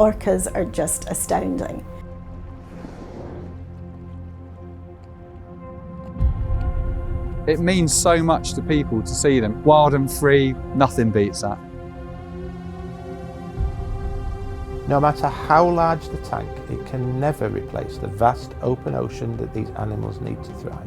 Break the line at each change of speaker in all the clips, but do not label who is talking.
Orcas are just astounding.
It means so much to people to see them. Wild and free, nothing beats that.
No matter how large the tank, it can never replace the vast open ocean that these animals need to thrive.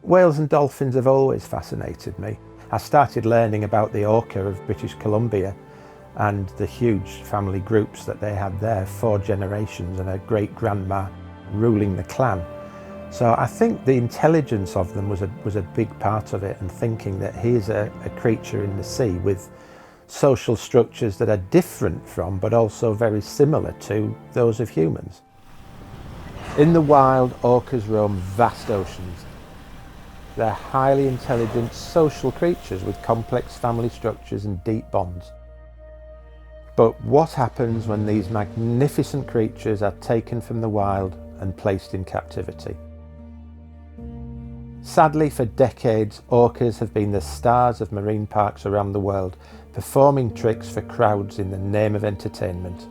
Whales and dolphins have always fascinated me. I started learning about the orca of British Columbia and the huge family groups that they had there, 4 generations and a great-grandma ruling the clan. So I think the intelligence of them was a big part of it, and thinking that here's a creature in the sea with social structures that are different from but also very similar to those of humans. In the wild, orcas roam vast oceans. They're highly intelligent social creatures with complex family structures and deep bonds. But what happens when these magnificent creatures are taken from the wild and placed in captivity? Sadly, for decades, orcas have been the stars of marine parks around the world, performing tricks for crowds in the name of entertainment.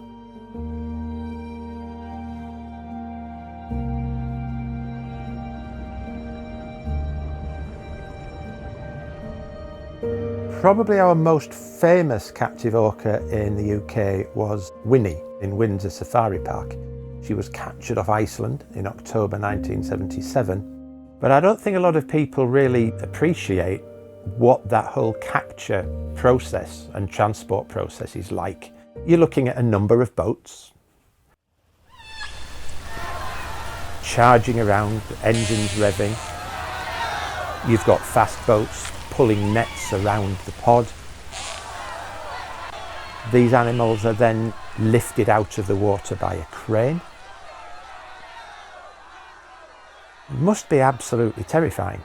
Probably our most famous captive orca in the UK was Winnie in Windsor Safari Park. She was captured off Iceland in October 1977, but I don't think a lot of people really appreciate what that whole capture process and transport process is like. You're looking at a number of boats charging around, engines revving. You've got fast boats pulling nets around the pod. These animals are then lifted out of the water by a crane. It must be absolutely terrifying.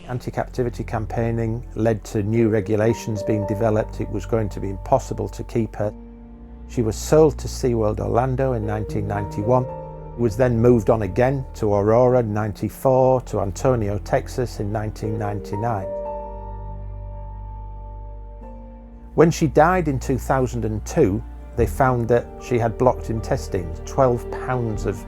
Anti-captivity campaigning led to new regulations being developed. It was going to be impossible to keep her. She was sold to SeaWorld Orlando in 1991, was then moved on again to Aurora in 1994, to Antonio, Texas in 1999. When she died in 2002, they found that she had blocked intestines, 12 pounds of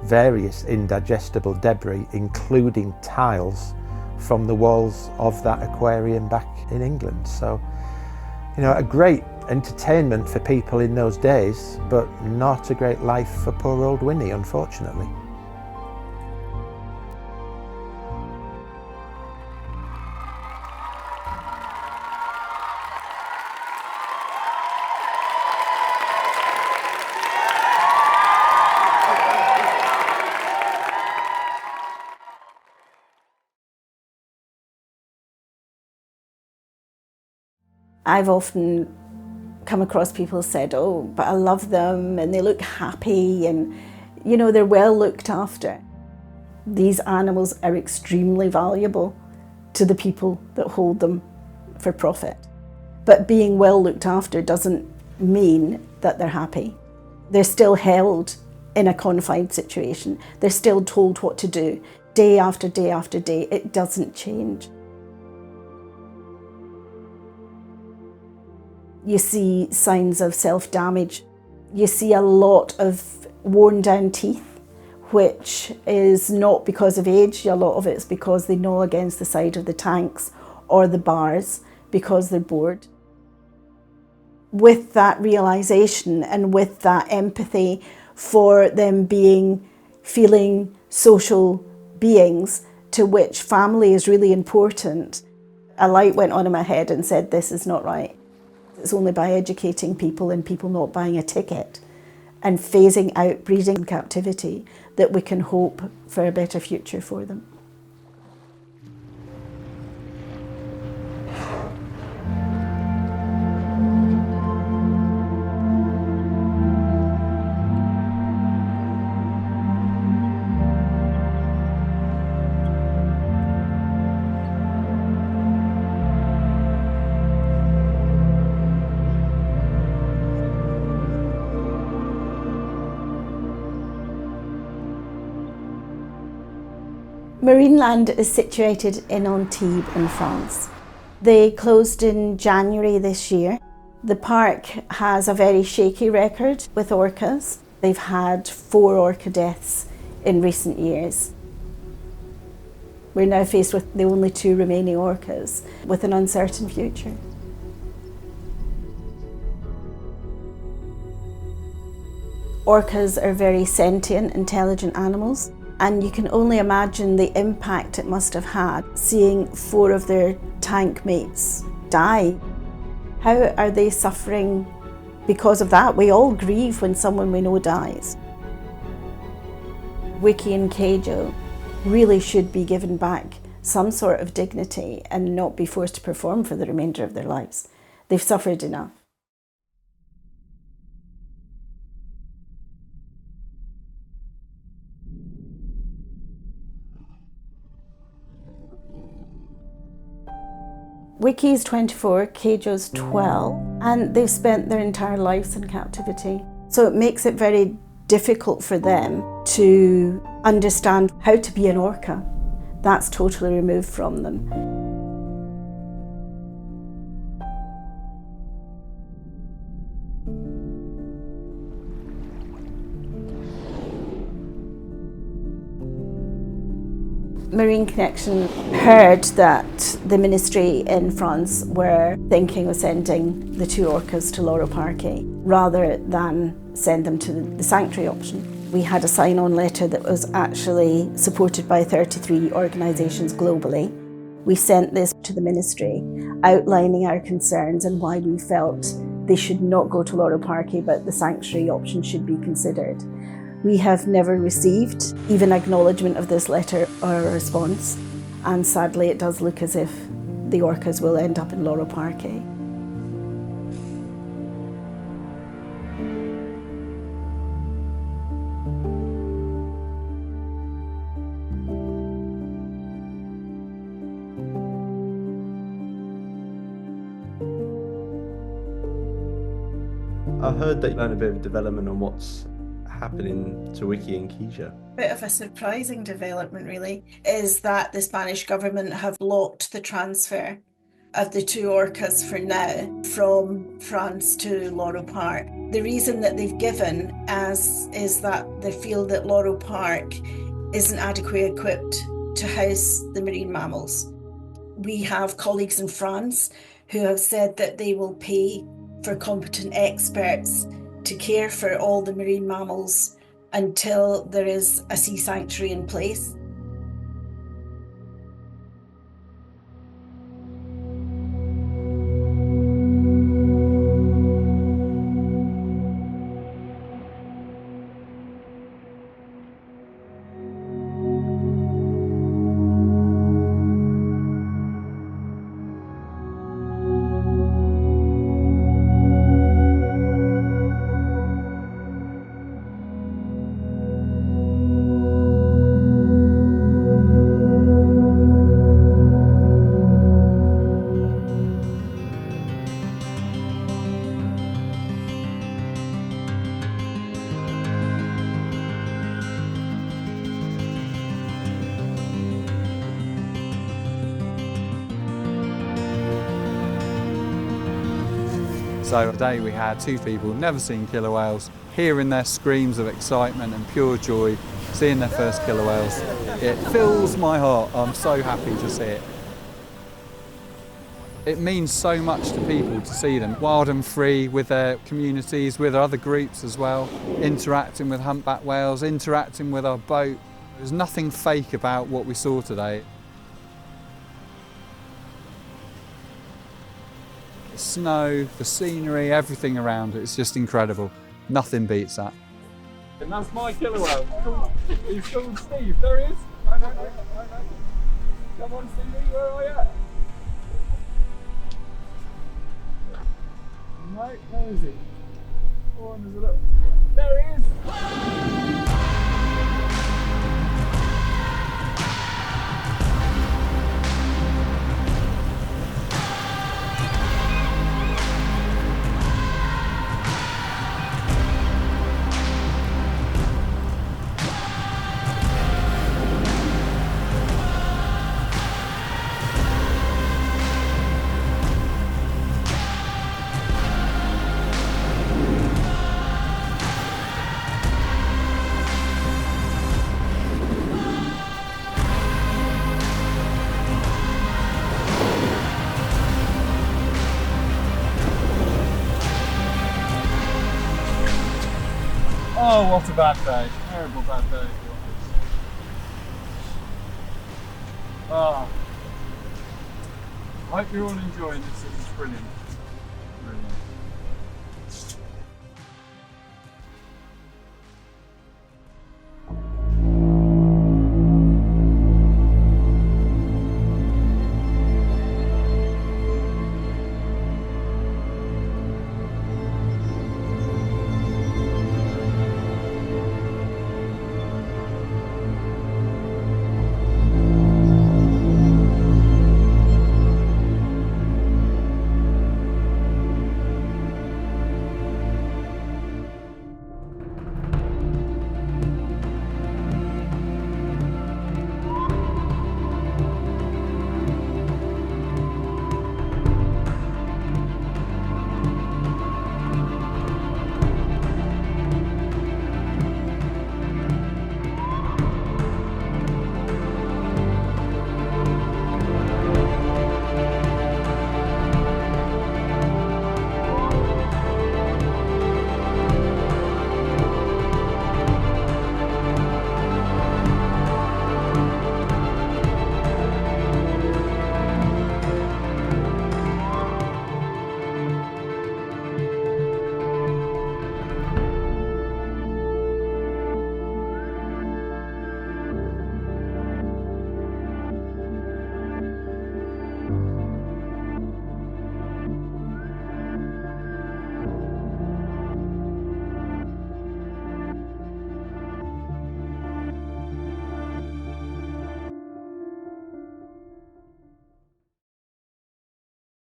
various indigestible debris, including tiles, from the walls of that aquarium back in England. So, you know, a great entertainment for people in those days, but not a great life for poor old Winnie, unfortunately.
I've often come across people who said, oh, but I love them and they look happy and, you know, they're well looked after. These animals are extremely valuable to the people that hold them for profit. But being well looked after doesn't mean that they're happy. They're still held in a confined situation. They're still told what to do day after day after day. It doesn't change. You see signs of self-damage. You see a lot of worn down teeth, which is not because of age. A lot of it's because they gnaw against the side of the tanks or the bars because they're bored. with that realisation and with that empathy for them feeling social beings to which family is really important, a light went on in my head and said, this is not right. It's only by educating people and people not buying a ticket and phasing out breeding in captivity that we can hope for a better future for them. Marineland is situated in Antibes in France. They closed in January this year. The park has a very shaky record with orcas. They've had 4 orca deaths in recent years. We're now faced with the only 2 remaining orcas with an uncertain future. Orcas are very sentient, intelligent animals. And you can only imagine the impact it must have had seeing 4 of their tank mates die. How are they suffering because of that? We all grieve when someone we know dies. Wikie and Keijo really should be given back some sort of dignity and not be forced to perform for the remainder of their lives. They've suffered enough. Wikie's 24, Keijo's 12, and they've spent their entire lives in captivity. So it makes it very difficult for them to understand how to be an orca. That's totally removed from them. Marine Connection heard that the ministry in France were thinking of sending the 2 orcas to Loro Parque rather than send them to the sanctuary option. We had a sign-on letter that was actually supported by 33 organisations globally. We sent this to the ministry outlining our concerns and why we felt they should not go to Loro Parque but the sanctuary option should be considered. We have never received even acknowledgement of this letter or a response, and sadly it does look as if the orcas will end up in Loro Parque.
I heard that you learned a bit of development on what's happening to Wikie and Keijo.
Bit of a surprising development really is that the Spanish government have blocked the transfer of the 2 orcas for now from France to Loro Parque. The reason that they've given is that they feel that Loro Parque isn't adequately equipped to house the marine mammals. We have colleagues in France who have said that they will pay for competent experts to care for all the marine mammals until there is a sea sanctuary in place.
So today we had 2 people never seen killer whales, hearing their screams of excitement and pure joy, seeing their first killer whales. It fills my heart. I'm so happy to see it. It means so much to people to see them wild and free with their communities, with other groups as well, interacting with humpback whales, interacting with our boat. There's nothing fake about what we saw today. The snow, the scenery, everything around it, it's just incredible. Nothing beats that. And that's my killer whale. He's called Steve. There he is. No. Come on, Stevie, where are you? No, where is he? Oh, and there's a little... There he is! Oh, what a bad day. Terrible bad day. I hope you're all enjoying this. This is brilliant. Brilliant.